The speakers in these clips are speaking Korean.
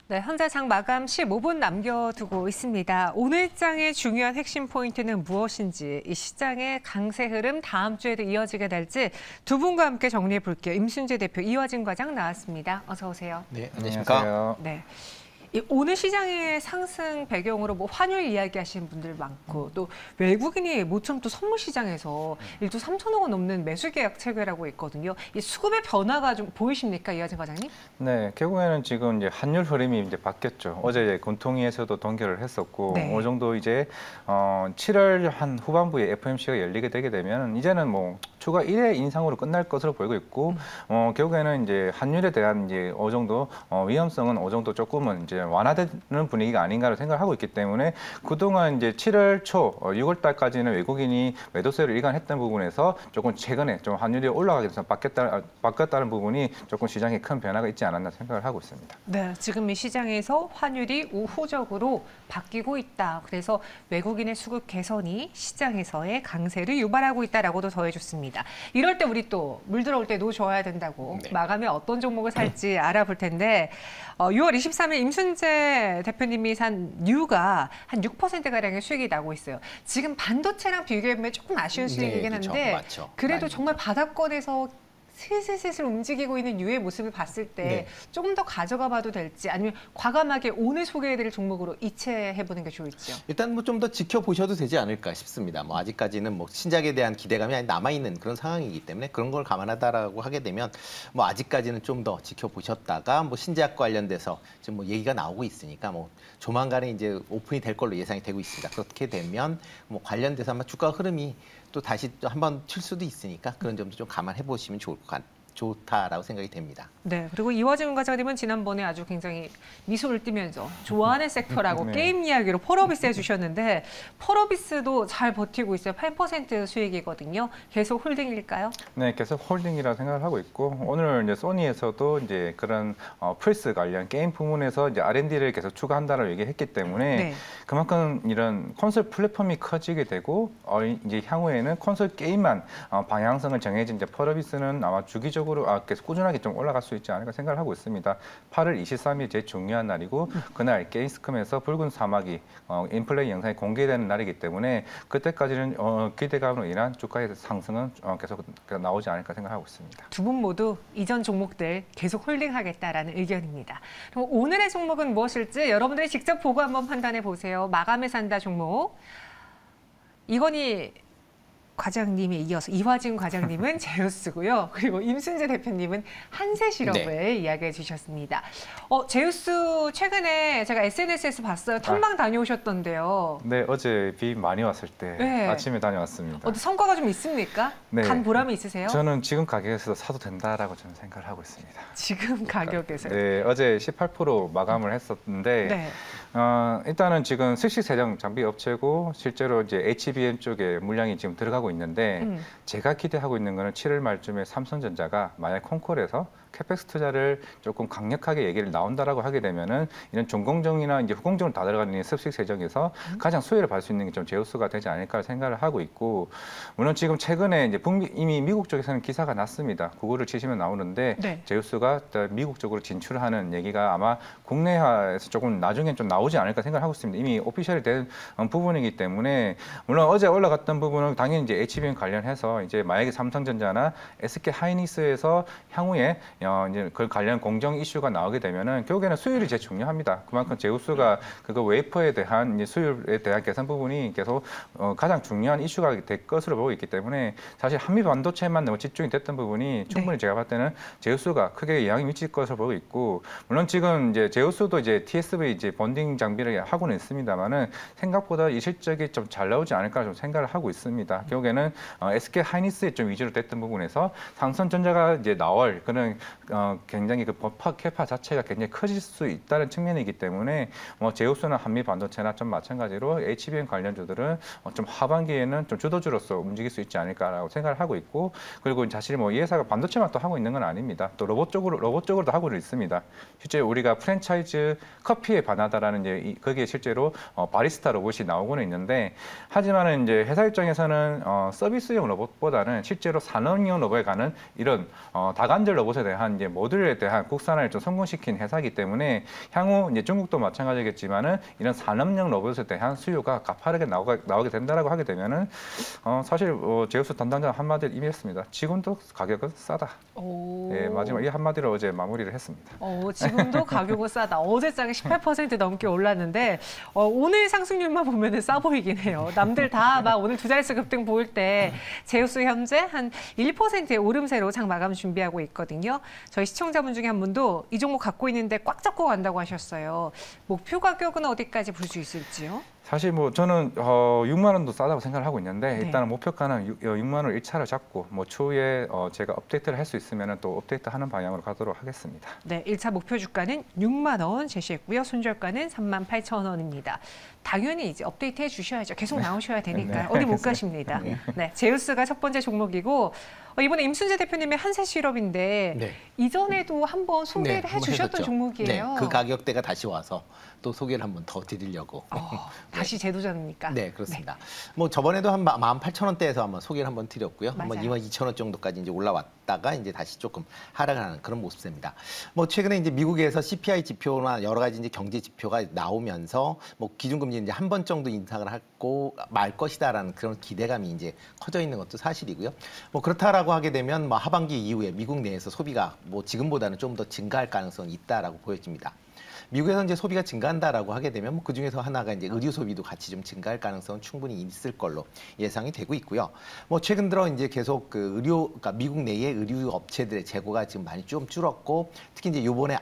네, 현재 장 마감 15분 남겨두고 있습니다. 오늘 장의 중요한 핵심 포인트는 무엇인지, 이 시장의 강세 흐름 다음 주에도 이어지게 될지 두 분과 함께 정리해 볼게요. 임순재 대표, 이화진 과장 나왔습니다. 어서 오세요. 네, 안녕하십니까. 네. 오늘 시장의 상승 배경으로 환율 이야기하시는 분들 많고 또 외국인이 모처럼 또 선물 시장에서 1조 3천억 원 넘는 매수 계약 체결하고 있거든요. 이 수급의 변화가 좀 보이십니까, 이화진 과장님? 네, 결국에는 지금 이제 환율 흐름이 이제 바뀌었죠. 어제 금통위에서도 동결을 했었고 네. 어느 정도 이제 7월 한 후반부에 FOMC가 열리게 되게 되면 이제는 뭐 추가 1회 인상으로 끝날 것으로 보이고 있고 결국에는 이제 환율에 대한 이제 어느 정도 위험성은 어느 정도 조금은 이제 완화되는 분위기가 아닌가를 생각하고 있기 때문에 그동안 이제 7월 초, 6월 달까지는 외국인이 매도세를 일관했던 부분에서 조금 최근에 좀 환율이 올라가게 돼서 바뀌었다는 부분이 조금 시장에 큰 변화가 있지 않았나 생각을 하고 있습니다. 네, 지금 이 시장에서 환율이 우호적으로 바뀌고 있다. 그래서 외국인의 수급 개선이 시장에서의 강세를 유발하고 있다라고도 더해줬습니다. 이럴 때 우리 또 물 들어올 때 노 줘야 된다고 마감에 어떤 종목을 살지 알아볼 텐데 6월 23일 임순재 대표님이 산 뉴가 한 6%가량의 수익이 나고 있어요. 지금 반도체랑 비교해보면 조금 아쉬운 수익이긴 한데 맞죠. 그래도 정말 바닥권에서 슬슬 움직이고 있는 유의 모습을 봤을 때 조금 더 가져가 봐도 될지 아니면 과감하게 오늘 소개해드릴 종목으로 이체해보는 게 좋을지요? 일단 뭐 좀 더 지켜보셔도 되지 않을까 싶습니다. 뭐 아직까지는 뭐 신작에 대한 기대감이 남아있는 그런 상황이기 때문에 그런 걸 감안하다라고 하게 되면 뭐 아직까지는 좀 더 지켜보셨다가 뭐 신작 관련돼서 지금 뭐 얘기가 나오고 있으니까 뭐 조만간에 이제 오픈이 될 걸로 예상이 되고 있습니다. 그렇게 되면 뭐 관련돼서 아마 주가 흐름이 또 다시 한번 칠 수도 있으니까 그런 점도 좀 감안해 보시면 좋다라고 생각이 됩니다. 네, 그리고 이화진 과장님은 지난번에 아주 굉장히 미소를 띠면서 좋아하는 섹터라고 게임 이야기로 펄어비스 해주셨는데 펄어비스도 잘 버티고 있어요. 8% 수익이거든요. 계속 홀딩일까요? 네, 계속 홀딩이라 생각을 하고 있고 오늘 이제 소니에서도 이제 그런 플스 관련 게임 부문에서 이제 R&D를 계속 추가한다라고 얘기했기 때문에 그만큼 이런 콘솔 플랫폼이 커지게 되고 이제 향후에는 콘솔 게임만 방향성을 정해진 이제 펄어비스는 아마 주기적으로 계속 꾸준하게 좀 올라갈 수 있지 않을까 생각을 하고 있습니다. 8월 23일 제일 중요한 날이고 그날 게임스컴에서 붉은 사막이 인플레이 영상이 공개되는 날이기 때문에 그때까지는 기대감으로 인한 주가의 상승은 계속 나오지 않을까 생각하고 있습니다. 두 분 모두 이전 종목들 계속 홀딩하겠다라는 의견입니다. 그럼 오늘의 종목은 무엇일지 여러분들이 직접 보고 한번 판단해 보세요. 마감에 산다 종목. 이건희 과장님에 이어서 이화진 과장님은 제우스고요. 그리고 임순재 대표님은 한세실업을 이야기해 주셨습니다. 제우스 최근에 제가 SNS에서 봤어요. 탐방 다녀오셨던데요. 네, 어제 비 많이 왔을 때 아침에 다녀왔습니다. 성과가 좀 있습니까? 네. 간 보람이 있으세요? 저는 지금 가격에서 사도 된다라고 저는 생각을 하고 있습니다. 지금 가격에서요? 네, 어제 18% 마감을 했었는데 일단은 지금 승식세정 장비 업체고 실제로 이제 HBM 쪽에 물량이 지금 들어가고 있는데 제가 기대하고 있는 거는 7월 말쯤에 삼성전자가 만약 콩콜에서 캐펙스 투자를 조금 강력하게 얘기를 나온다라고 하게 되면은 이런 전공정이나 이제 후공정으로 다 들어가는 습식 세정에서 가장 수혜를 받을 수 있는 게 좀 제우스가 되지 않을까 생각을 하고 있고 물론 지금 최근에 이제 이미 미국 쪽에서는 기사가 났습니다. 구글을 치시면 나오는데 제우스가 미국 쪽으로 진출하는 얘기가 아마 국내화에서 조금 나중엔 좀 나오지 않을까 생각을 하고 있습니다. 이미 오피셜이 된 부분이기 때문에 물론 어제 올라갔던 부분은 당연히 이제 HBM 관련해서 이제 만약에 삼성전자나 SK 하이닉스에서 향후에 이제 그 관련 공정 이슈가 나오게 되면은 결국에는 수율이 제일 중요합니다. 그만큼 제우스가 그거 웨이퍼에 대한 이제 수율에 대한 개선 부분이 계속 가장 중요한 이슈가 될 것으로 보고 있기 때문에 사실 한미 반도체만 너무 집중이 됐던 부분이 충분히 제가 봤을 때는 제우스가 크게 영향이 미칠 것으로 보고 있고 물론 지금 이제 제우스도 이제 TSV 이제 본딩 장비를 하고는 있습니다만은 생각보다 이 실적이 좀 잘 나오지 않을까 좀 생각을 하고 있습니다. 결국에는 SK 하이닉스에 좀 위주로 됐던 부분에서 삼성전자가 이제 나올 그런 굉장히 그 버퍼 캐파 자체가 굉장히 커질 수 있다는 측면이기 때문에 뭐 제우스나 한미 반도체나 좀 마찬가지로 HBM 관련주들은 좀 하반기에는 좀 주도주로서 움직일 수 있지 않을까라고 생각을 하고 있고 그리고 사실 뭐 이 회사가 반도체만 또 하고 있는 건 아닙니다. 또 로봇 쪽으로도 하고 있습니다. 실제 우리가 프랜차이즈 커피에 반하다라는 이제 거기에 실제로 바리스타 로봇이 나오고는 있는데 하지만은 이제 회사 입장에서는 서비스용 로봇보다는 실제로 산업용 로봇에 가는 이런 다관절 로봇에 대한 대한 이제 모듈에 대한 국산화를 좀 성공시킨 회사이기 때문에 향후 이제 중국도 마찬가지겠지만은 이런 산업용 로봇에 대한 수요가 가파르게 나오게 된다라고 하게 되면은 사실 제우스 담당자 한마디를 임했습니다. 지금도 가격은 싸다. 네, 마지막 이 한마디로 어제 마무리를 했습니다. 지금도 가격은 싸다. 어제장에 18% 넘게 올랐는데 오늘 상승률만 보면은 싸 보이긴 해요. 남들 다 막 오늘 두 자릿수 급등 보일 때 제우스 현재 한 1%의 오름세로 장 마감 준비하고 있거든요. 저희 시청자분 중에 한 분도 이 종목 갖고 있는데 꽉 잡고 간다고 하셨어요. 목표 가격은 어디까지 볼 수 있을지요? 사실 뭐 저는 6만 원도 싸다고 생각을 하고 있는데 네. 일단은 목표가는 6만 원을 1차로 잡고 뭐 추후에 제가 업데이트를 할 수 있으면 또 업데이트하는 방향으로 가도록 하겠습니다. 네, 1차 목표 주가는 6만 원 제시했고요. 손절가는 38,000원입니다. 당연히 이제 업데이트 해주셔야죠. 계속 나오셔야 되니까 네. 어디 못 가십니다. 네, 제우스가 첫 번째 종목이고 이번에 임순재 대표님의 한세실업인데 네. 이전에도 한번 소개를 한번 해주셨던 했었죠. 종목이에요. 네, 그 가격대가 다시 와서 또 소개를 한번 더 드리려고. 다시 재도전입니까? 네, 그렇습니다. 뭐 저번에도 한 18,000원대에서 한번 소개를 한번 드렸고요. 한번 맞아요. 22,000원 정도까지 이제 올라왔다가 이제 다시 조금 하락하는 그런 모습입니다. 뭐 최근에 이제 미국에서 CPI 지표나 여러 가지 이제 경제 지표가 나오면서 뭐 기준금리 이제 한 번 정도 인상을 하고 말 것이다라는 그런 기대감이 이제 커져 있는 것도 사실이고요. 뭐 그렇다라고 하게 되면 뭐 하반기 이후에 미국 내에서 소비가 뭐 지금보다는 좀 더 증가할 가능성이 있다라고 보여집니다. 미국에서 이제 소비가 증가한다라고 하게 되면 뭐 그중에서 하나가 이제 의류 소비도 같이 좀 증가할 가능성은 충분히 있을 걸로 예상이 되고 있고요. 뭐 최근 들어 이제 계속 그러니까 미국 내의 의류 업체들의 재고가 지금 많이 좀 줄었고 특히 이제 요번에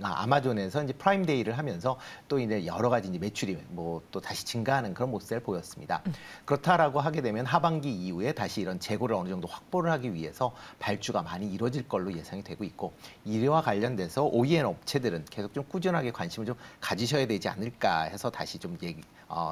아마존에서 이제 프라임데이를 하면서 또 이제 여러 가지 이제 매출이 뭐 또 다시 증가하는 그런 모습을 보였습니다. 그렇다라고 하게 되면 하반기 이후에 다시 이런 재고를 어느 정도 확보를 하기 위해서 발주가 많이 이루어질 걸로 예상이 되고 있고 이와 관련돼서 OEM 업체들은 계속 좀 꾸준하게 관심을 좀 가지셔야 되지 않을까 해서 다시 좀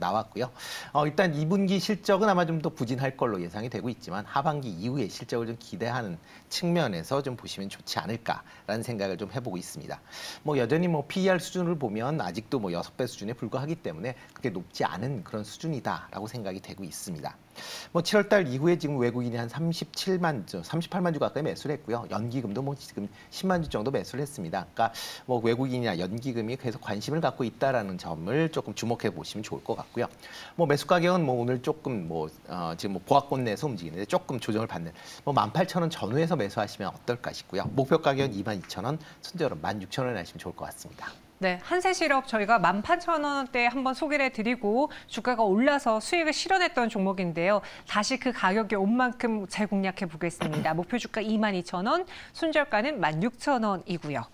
나왔고요. 일단 2분기 실적은 아마 좀 더 부진할 걸로 예상이 되고 있지만 하반기 이후에 실적을 좀 기대하는 측면에서 좀 보시면 좋지 않을까라는 생각을 좀 해보고 있습니다. 뭐 여전히 뭐 PER 수준을 보면 아직도 뭐 6배 수준에 불과하기 때문에 그렇게 높지 않은 그런 수준이다라고 생각이 되고 있습니다. 뭐 7월달 이후에 지금 외국인이 한 38만 주 가까이 매수를 했고요. 연기금도 뭐 지금 10만 주 정도 매수를 했습니다. 그러니까 뭐 외국인이나 연기금이 계속 관심을 갖고 있다라는 점을 조금 주목해 보시면 좋을 것 같고요. 뭐 매수 가격은 뭐 오늘 조금 지금 뭐 보합권 내에서 움직이는데 조금 조정을 받는 뭐 18,000원 전후에서 매수하시면 어떨까 싶고요. 목표 가격은 22,000원, 손절은 16,000원에 하시면 좋을 것 같습니다. 네, 한세실업 저희가 18,000원대에 한번 소개를 해드리고 주가가 올라서 수익을 실현했던 종목인데요. 다시 그 가격에 온 만큼 재공략해 보겠습니다. 목표 주가 22,000원, 손절가는 16,000원이고요.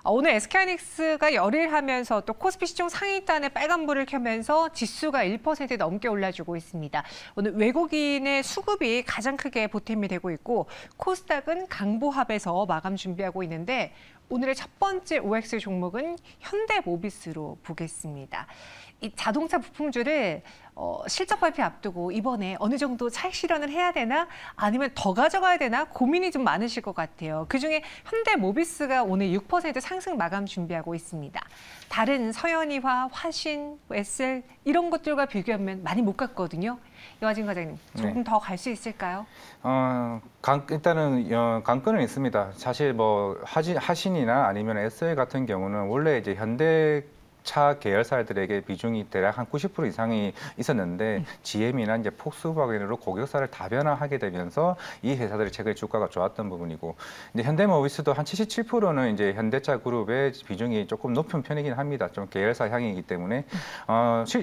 오늘 SK하이닉스가 열일하면서 또 코스피 시총 상위단에 빨간불을 켜면서 지수가 1% 넘게 올라주고 있습니다. 오늘 외국인의 수급이 가장 크게 보탬이 되고 있고 코스닥은 강보합에서 마감 준비하고 있는데 오늘의 첫 번째 OX 종목은 현대모비스로 보겠습니다. 이 자동차 부품주를 실적 발표 앞두고 이번에 어느 정도 차익 실현을 해야 되나 아니면 더 가져가야 되나 고민이 좀 많으실 것 같아요. 그중에 현대모비스가 오늘 6% 상승 마감 준비하고 있습니다. 다른 서현이화, 화신, SL 이런 것들과 비교하면 많이 못 갔거든요. 여하진 과장님, 조금 더 갈 수 있을까요? 일단은 관건은 있습니다. 사실 뭐 하신이나 아니면 SL 같은 경우는 원래 이제 현대차 계열사들에게 비중이 대략 한 90% 이상이 있었는데 GM이나 이제 폭스바겐으로 고객사를 다변화하게 되면서 이 회사들의 최근에 주가가 좋았던 부분이고 이제 현대모비스도 한 77%는 이제 현대차 그룹의 비중이 조금 높은 편이긴 합니다. 좀 계열사 향이기 때문에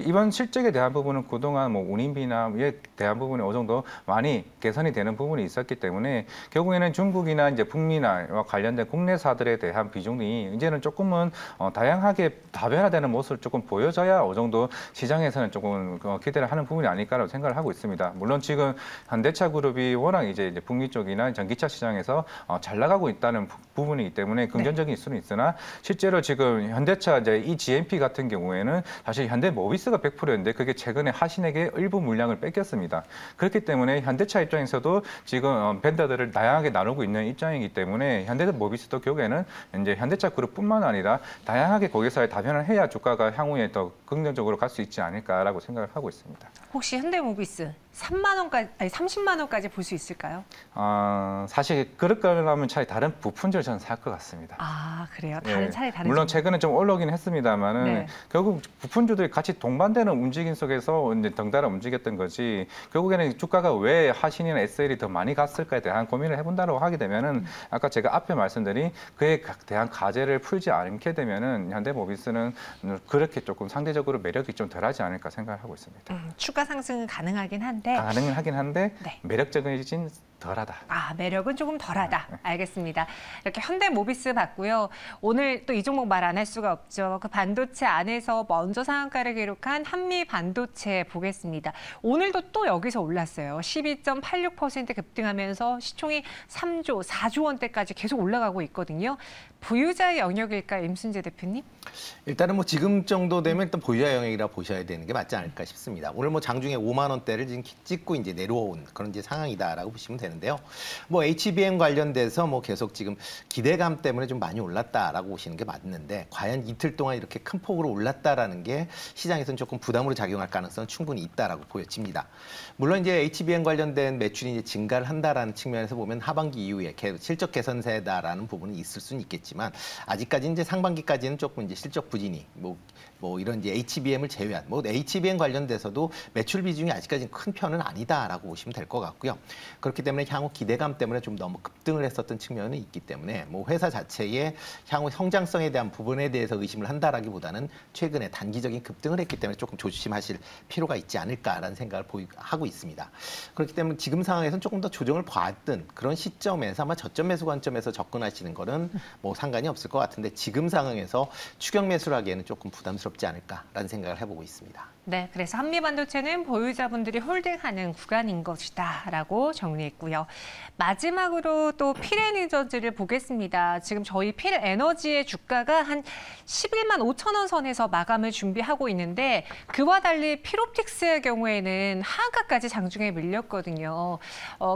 이번 실적에 대한 부분은 그동안 뭐 운임비나에 대한 부분이 어느 정도 많이 개선이 되는 부분이 있었기 때문에 결국에는 중국이나 이제 북미나 관련된 국내사들에 대한 비중이 이제는 조금은 다양하게 다변화되는 모습을 조금 보여줘야 어느 정도 시장에서는 조금 기대를 하는 부분이 아닐까라고 생각을 하고 있습니다. 물론 지금 현대차 그룹이 워낙 이제 북미 쪽이나 전기차 시장에서 잘 나가고 있다는 부분이기 때문에 긍정적인 수는 있으나 실제로 지금 현대차 이제 이 GMP 같은 경우에는 사실 현대모비스가 100%였는데 그게 최근에 하신에게 일부 물량을 뺏겼습니다. 그렇기 때문에 현대차 입장에서도 지금 벤더들을 다양하게 나누고 있는 입장이기 때문에 현대모비스도 결국에는 이제 현대차 그룹뿐만 아니라 다양하게 고객사에 다변을 해야 주가가 향후에 더 긍정적으로 갈 수 있지 않을까라고 생각을 하고 있습니다. 혹시 현대모비스 3만 원까지, 아니 30만 원까지 볼 수 있을까요? 사실 그럴 거라면 차라리 다른 부품주를 저는 살 것 같습니다. 아, 그래요? 차라리 다른 물론 종목. 최근에 좀 올라오긴 했습니다만은 네. 결국 부품주들이 같이 동반되는 움직임 속에서 이제 덩달아 움직였던 거지. 결국에는 주가가 왜 하신이나 SL이 더 많이 갔을까에 대한 고민을 해본다고 하게 되면은 아까 제가 앞에 말씀드린 그에 대한 과제를 풀지 않게 되면은 현대모비스는 그렇게 조금 상대적으로 매력이 좀 덜하지 않을까 생각을 하고 있습니다. 추가 상승은 가능하긴 한데. 가능은 하긴 한데 네. 매력적이진 덜하다. 매력은 조금 덜하다. 알겠습니다. 이렇게 현대모비스 봤고요. 오늘 또 이 종목 말 안 할 수가 없죠. 그 반도체 안에서 먼저 상한가를 기록한 한미반도체 보겠습니다. 오늘도 또 여기서 올랐어요. 12.86% 급등하면서 시총이 3조, 4조 원대까지 계속 올라가고 있거든요. 보유자의 영역일까요, 임순재 대표님? 일단은 뭐 지금 정도 되면 일단 보유자 영역이라 보셔야 되는 게 맞지 않을까 싶습니다. 오늘 뭐 장중에 5만 원대를 지금 찍고 이제 내려온 그런 이제 상황이다라고 보시면 되는데요. 뭐 HBM 관련돼서 뭐 계속 지금 기대감 때문에 좀 많이 올랐다라고 보시는 게 맞는데 과연 이틀 동안 이렇게 큰 폭으로 올랐다라는 게 시장에서는 조금 부담으로 작용할 가능성은 충분히 있다라고 보여집니다. 물론 이제 HBM 관련된 매출이 이제 증가를 한다라는 측면에서 보면 하반기 이후에 실적 개선세다라는 부분이 있을 수는 있겠지만 아직까지 이제 상반기까지는 조금 이제 실적 부진이 뭐 이런 이제 HBM을 제외한 뭐 HBM 관련돼서도 매출 비중이 아직까지는 큰 편은 아니다라고 보시면 될 것 같고요. 그렇기 때문에 향후 기대감 때문에 좀 너무 급등을 했었던 측면은 있기 때문에 뭐 회사 자체의 향후 성장성에 대한 부분에 대해서 의심을 한다라기보다는 최근에 단기적인 급등을 했기 때문에 조금 조심하실 필요가 있지 않을까라는 생각을 하고 있습니다. 그렇기 때문에 지금 상황에서는 조금 더 조정을 봐왔던 그런 시점에서 아마 저점 매수 관점에서 접근하시는 거는 뭐 상관이 없을 것 같은데 지금 상황에서 추격 매수를 하기에는 조금 부담스럽지 않을까라는 생각을 해보고 있습니다. 네, 그래서 한미반도체는 보유자분들이 홀딩하는 구간인 것이다라고 정리했고요. 마지막으로 또 필에너지를 보겠습니다. 지금 저희 필에너지의 주가가 한 11만 5천 원 선에서 마감을 준비하고 있는데 그와 달리 필옵틱스의 경우에는 하한가까지 장중에 밀렸거든요.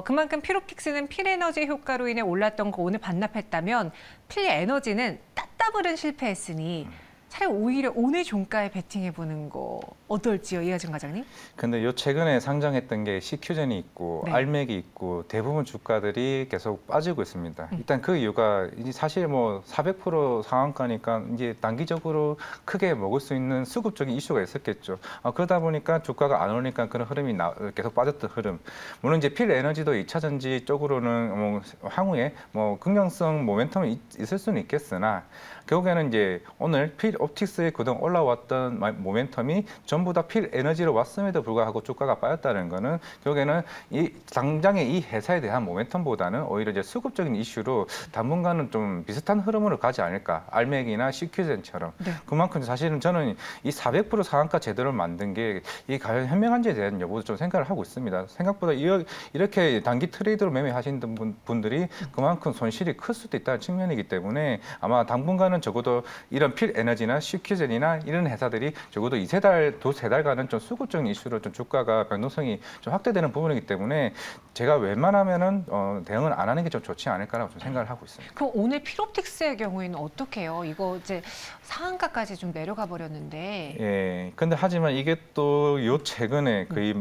그만큼 필옵틱스는 필에너지 효과로 인해 올랐던 거 오늘 반납했다면 필에너지는 따따블은 실패했으니 차라리 오히려 오늘 종가에 베팅해보는 거 어떨지요, 이하준 과장님? 근데 요 최근에 상장했던 게 CQ전이 있고 네. 알맥이 있고 대부분 주가들이 계속 빠지고 있습니다. 일단 그 이유가 이제 사실 뭐 400% 상한가니까 이제 단기적으로 크게 먹을 수 있는 수급적인 이슈가 있었겠죠. 그러다 보니까 주가가 안 오르니까 그런 흐름이 계속 빠졌던 흐름. 물론 이제 필에너지도 2차 전지 쪽으로는 뭐 향후에 뭐 긍정성 모멘텀이 있을 수는 있겠으나 결국에는 이제 오늘 필옵틱스에 그동안 올라왔던 모멘텀이 전부 다 필에너지로 왔음에도 불구하고 주가가 빠졌다는 거는 결국에는 이 당장의 이 회사에 대한 모멘텀보다는 오히려 이제 수급적인 이슈로 당분간은 좀 비슷한 흐름으로 가지 않을까. 알맥이나 CQ젠처럼. 네. 그만큼 사실은 저는 이 400% 상한가 제대로 만든 게 이 과연 현명한지에 대한 여부도 좀 생각을 하고 있습니다. 생각보다 이렇게 단기 트레이드로 매매하시는 분들이 그만큼 손실이 클 수도 있다는 측면이기 때문에 아마 당분간은 적어도 이런 필에너지나 CQ젠이나 이런 회사들이 적어도 두세 달간은 좀 수급적인 이슈로 좀 주가가 변동성이 좀 확대되는 부분이기 때문에 제가 웬만하면은 대응을 안 하는 게 좀 좋지 않을까라고 좀 생각을 하고 있습니다. 그럼 오늘 필옵틱스의 경우에는 어떻게 해요? 이거 이제 상한가까지 좀 내려가 버렸는데. 예. 근데 하지만 이게 또 요 최근에 거의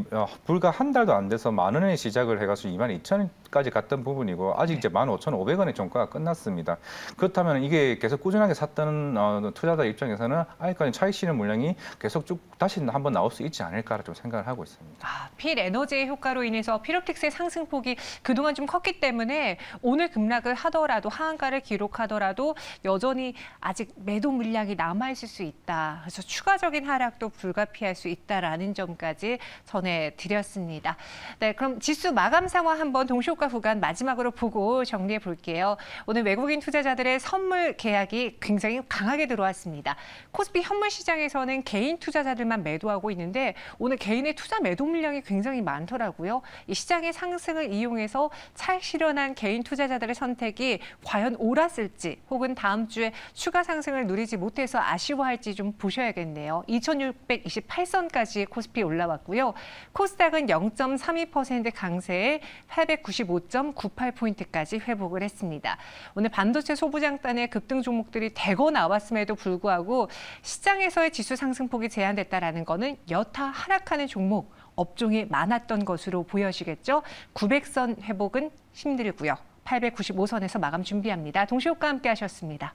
불과 한 달도 안 돼서 10,000원에 시작을 해가지고 22,000원까지 갔던 부분이고 아직 이제 15,500원의 종가가 끝났습니다. 그렇다면 이게 계속 꾸준하게 샀던 투자자 입장에서는 아직까지 차익 실현 물량이 계속 쭉 다시 한번 나올 수 있지 않을까 좀 생각을 하고 있습니다. 필에너지의 효과로 인해서 필옵틱스의 상승폭이 그동안 좀 컸기 때문에 오늘 급락을 하더라도 하한가를 기록하더라도 여전히 아직 매도 물량이 남아있을 수 있다. 그래서 추가적인 하락도 불가피할 수 있다라는 점까지 전해드렸습니다. 네, 그럼 지수 마감 상황 한번 동시효과 구간 마지막으로 보고 정리해 볼게요. 오늘 외국인 투자자들의 선물 계약이 굉장히 강하게 들어왔습니다. 코스피 현물 시장에서는 개인 투자자들만 매도하고 있는데 오늘 개인의 투자 매도 물량이 굉장히 많더라고요. 이 시장의 상승을 이용해서 차익 실현한 개인 투자자들의 선택이 과연 옳았을지 혹은 다음 주에 추가 상승을 누리지 못해서 아쉬워할지 좀 보셔야겠네요. 2628선까지 코스피 올라왔고요. 코스닥은 0.32% 강세에 895.98포인트까지 회복을 했습니다. 오늘 반도체 소부장단의 급등 종목들이 대거 나왔음에도 불구하고 시장에서의 지수 상승폭이 제한됐다라는 거는 여타 하락하는 종목 업종이 많았던 것으로 보여지겠죠. 900선 회복은 힘들고요. 895선에서 마감 준비합니다. 동시호가 함께 하셨습니다.